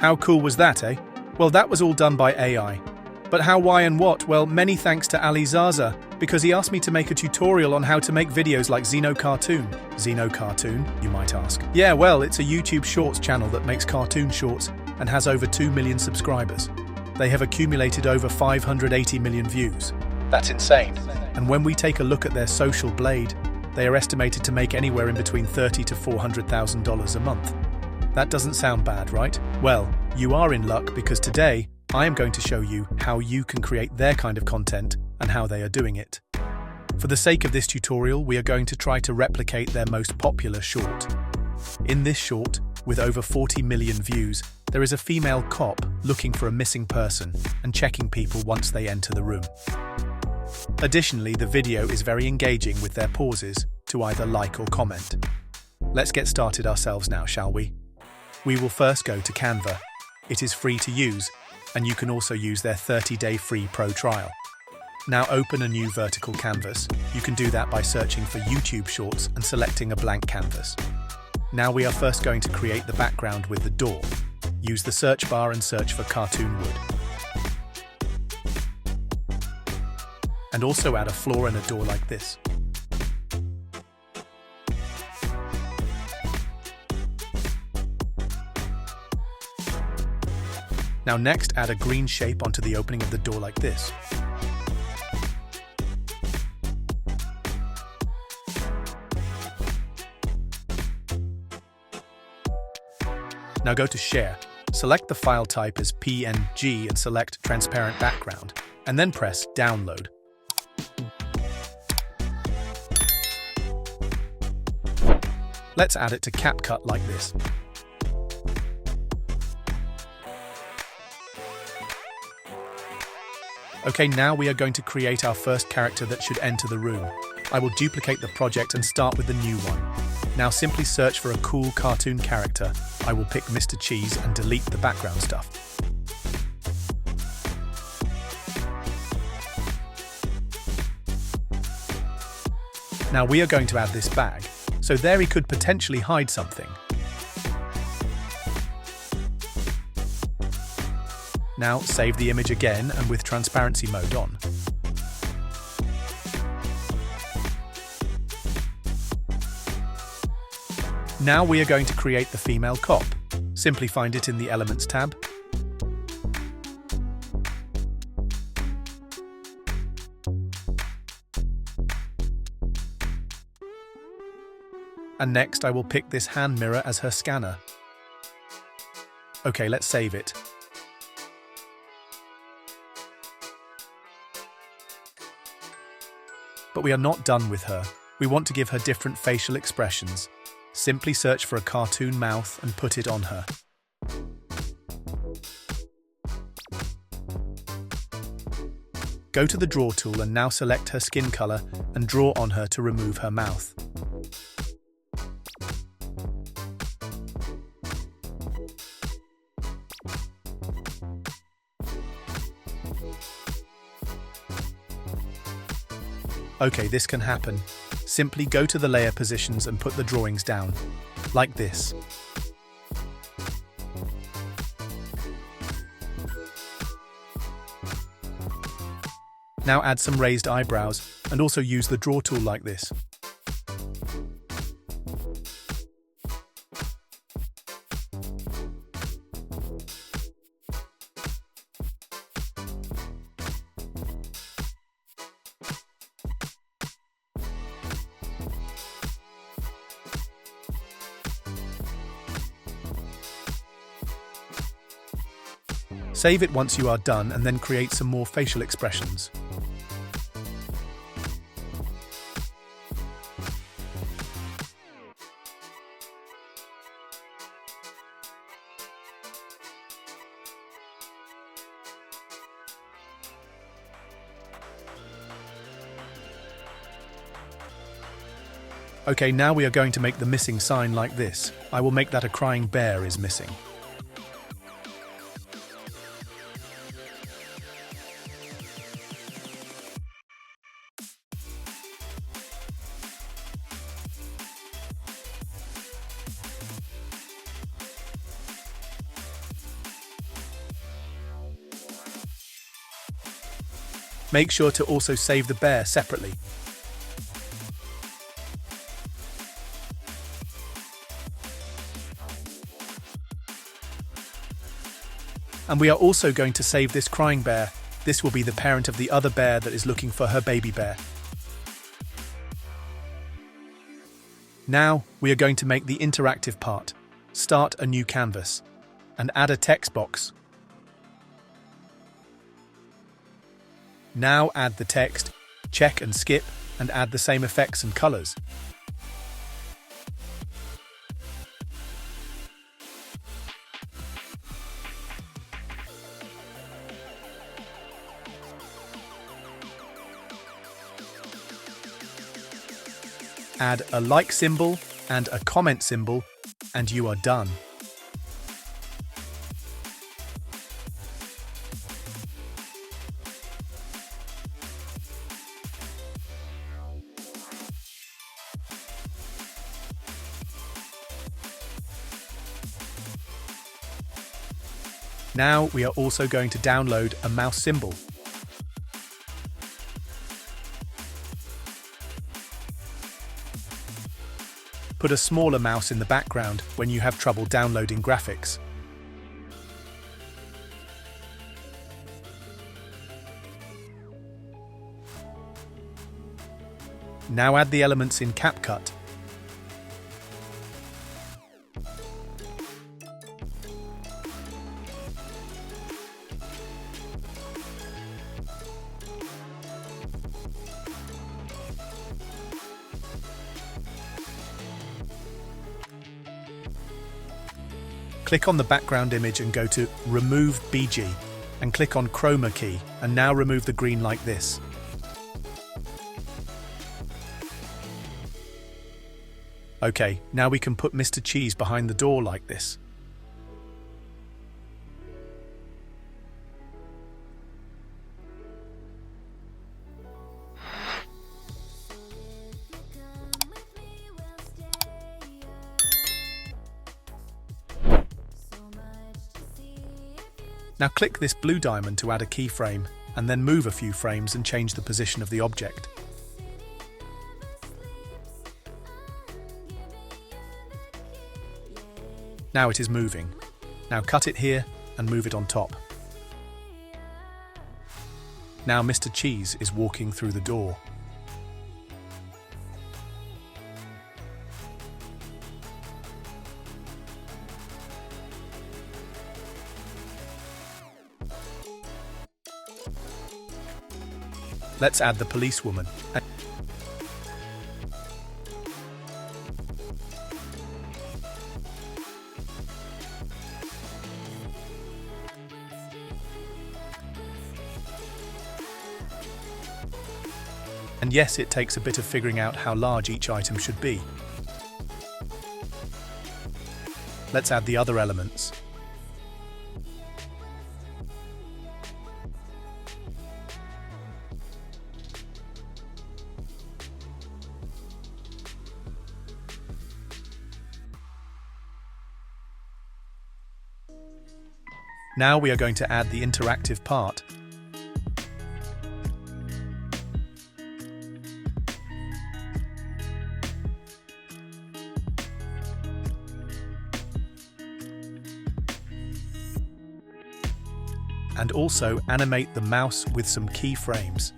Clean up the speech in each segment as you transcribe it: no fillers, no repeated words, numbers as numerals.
How cool was that, eh? Well, that was all done by AI. But how, why, and what? Well, many thanks to Ali Zaza, because he asked me to make a tutorial on how to make videos like Zino Cartoon. Zino Cartoon, you might ask. Yeah, well, it's a YouTube Shorts channel that makes cartoon shorts and has over 2 million subscribers. They have accumulated over 580 million views. That's insane. And when we take a look at their social blade, they are estimated to make anywhere in between $30,000 to $400,000 a month. That doesn't sound bad, right? Well, you are in luck because today, I am going to show you how you can create their kind of content and how they are doing it. For the sake of this tutorial, we are going to try to replicate their most popular short. In this short, with over 40 million views, there is a female cop looking for a missing person and checking people once they enter the room. Additionally, the video is very engaging with their pauses to either like or comment. Let's get started ourselves now, shall we? We will first go to Canva. It is free to use, and you can also use their 30-day free pro trial. Now open a new vertical canvas. You can do that by searching for YouTube Shorts and selecting a blank canvas. Now we are first going to create the background with the door. Use the search bar and search for cartoon wood. And also add a floor and a door like this. Now next, add a green shape onto the opening of the door like this. Now go to Share. Select the file type as PNG and select Transparent Background, and then press Download. Let's add it to CapCut like this. Okay, now we are going to create our first character that should enter the room. I will duplicate the project and start with the new one. Now simply search for a cool cartoon character. I will pick Mr. Cheese and delete the background stuff. Now we are going to add this bag, so there he could potentially hide something. Now save the image again and with transparency mode on. Now we are going to create the female cop. Simply find it in the Elements tab. And next I will pick this hand mirror as her scanner. Okay, let's save it. But we are not done with her. We want to give her different facial expressions. Simply search for a cartoon mouth and put it on her. Go to the Draw tool and now select her skin color and draw on her to remove her mouth. Okay, this can happen. Simply go to the layer positions and put the drawings down, like this. Now add some raised eyebrows and also use the Draw tool like this. Save it once you are done and then create some more facial expressions. Okay, now we are going to make the missing sign like this. I will make that a crying bear is missing. Make sure to also save the bear separately. And we are also going to save this crying bear. This will be the parent of the other bear that is looking for her baby bear. Now, we are going to make the interactive part. Start a new canvas and add a text box. Now add the text, check and skip, and add the same effects and colors. Add a like symbol and a comment symbol, and you are done. Now we are also going to download a mouse symbol. Put a smaller mouse in the background when you have trouble downloading graphics. Now add the elements in CapCut. Click on the background image and go to Remove BG and click on Chroma key, and now remove the green like this. Okay, now we can put Mr. Cheese behind the door like this. Now click this blue diamond to add a keyframe, and then move a few frames and change the position of the object. Now it is moving. Now cut it here and move it on top. Now Mr. Cheese is walking through the door. Let's add the policewoman. And yes, it takes a bit of figuring out how large each item should be. Let's add the other elements. Now we are going to add the interactive part. And also animate the mouse with some keyframes.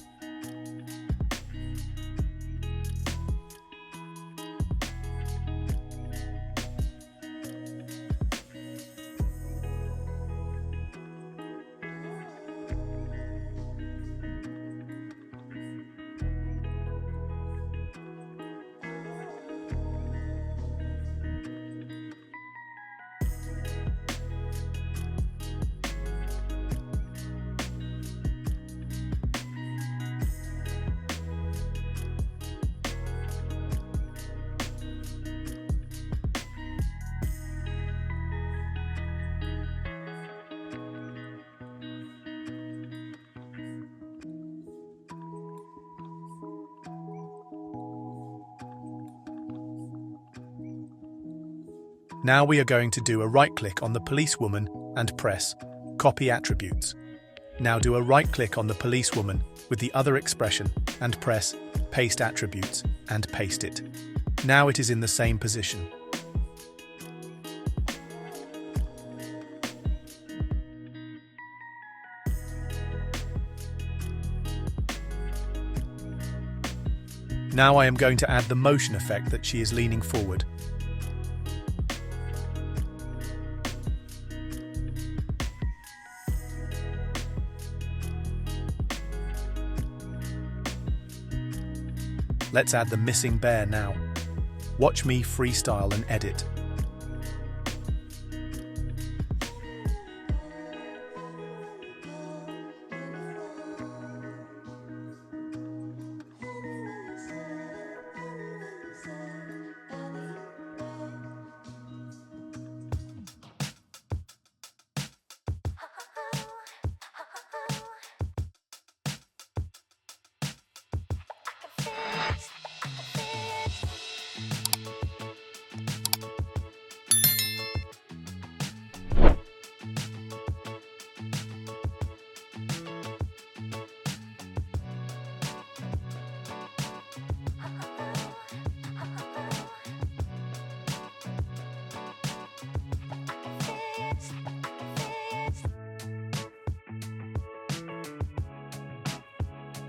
Now we are going to do a right-click on the policewoman and press Copy Attributes. Now do a right-click on the policewoman with the other expression and press Paste Attributes and paste it. Now it is in the same position. Now I am going to add the motion effect that she is leaning forward. Let's add the missing bear now. Watch me freestyle and edit.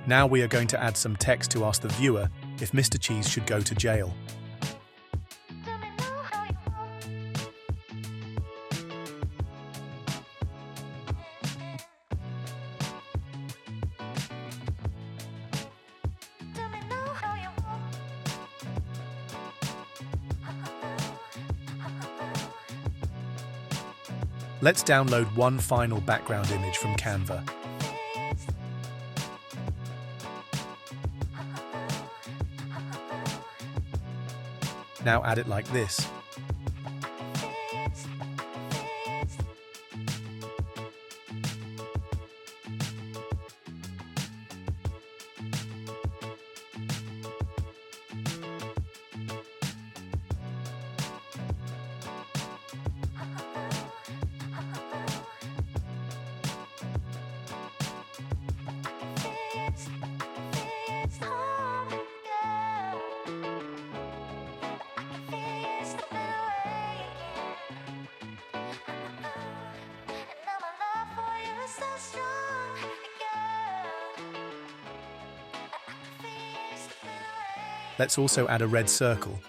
Now we are going to add some text to ask the viewer if Mr. Cheese should go to jail. Let's download one final background image from Canva. Now add it like this. Let's also add a red circle.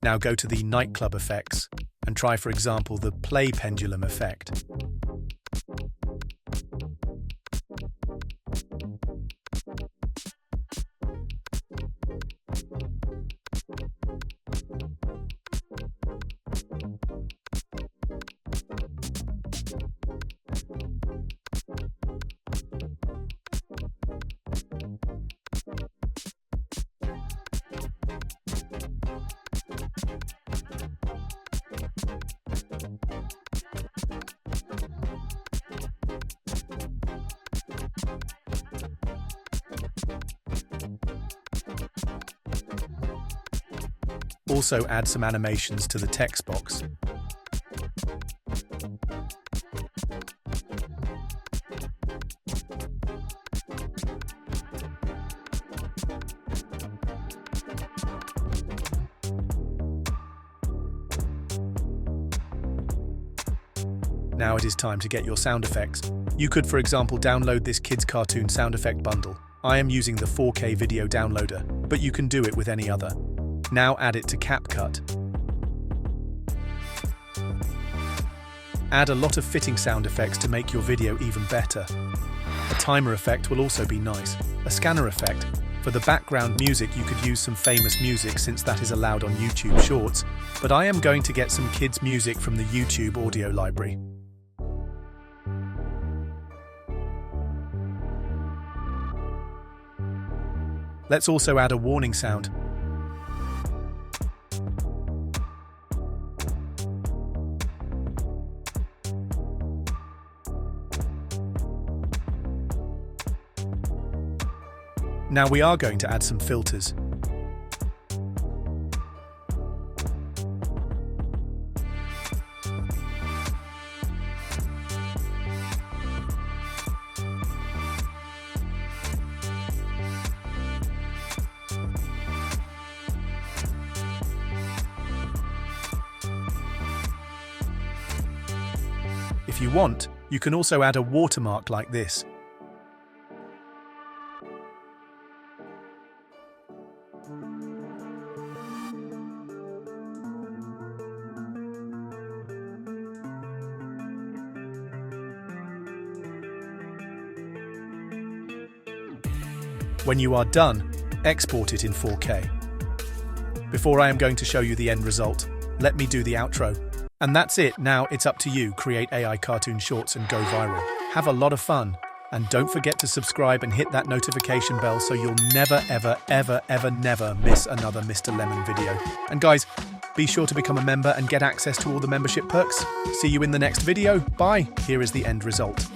Now go to the nightclub effects and try, for example, the play pendulum effect. Also add some animations to the text box. Now it is time to get your sound effects. You could, for example, download this kids cartoon sound effect bundle. I am using the 4K video downloader, but you can do it with any other. Now add it to CapCut. Add a lot of fitting sound effects to make your video even better. A timer effect will also be nice. A scanner effect. For the background music, you could use some famous music since that is allowed on YouTube Shorts, but I am going to get some kids' music from the YouTube audio library. Let's also add a warning sound. Now we are going to add some filters. If you want, you can also add a watermark like this. When you are done, export it in 4K. Before I am going to show you the end result, let me do the outro. And that's it. Now it's up to you. Create AI cartoon shorts and go viral. Have a lot of fun. And don't forget to subscribe and hit that notification bell so you'll never, never miss another Mr. Lemon video. And guys, be sure to become a member and get access to all the membership perks. See you in the next video. Bye. Here is the end result.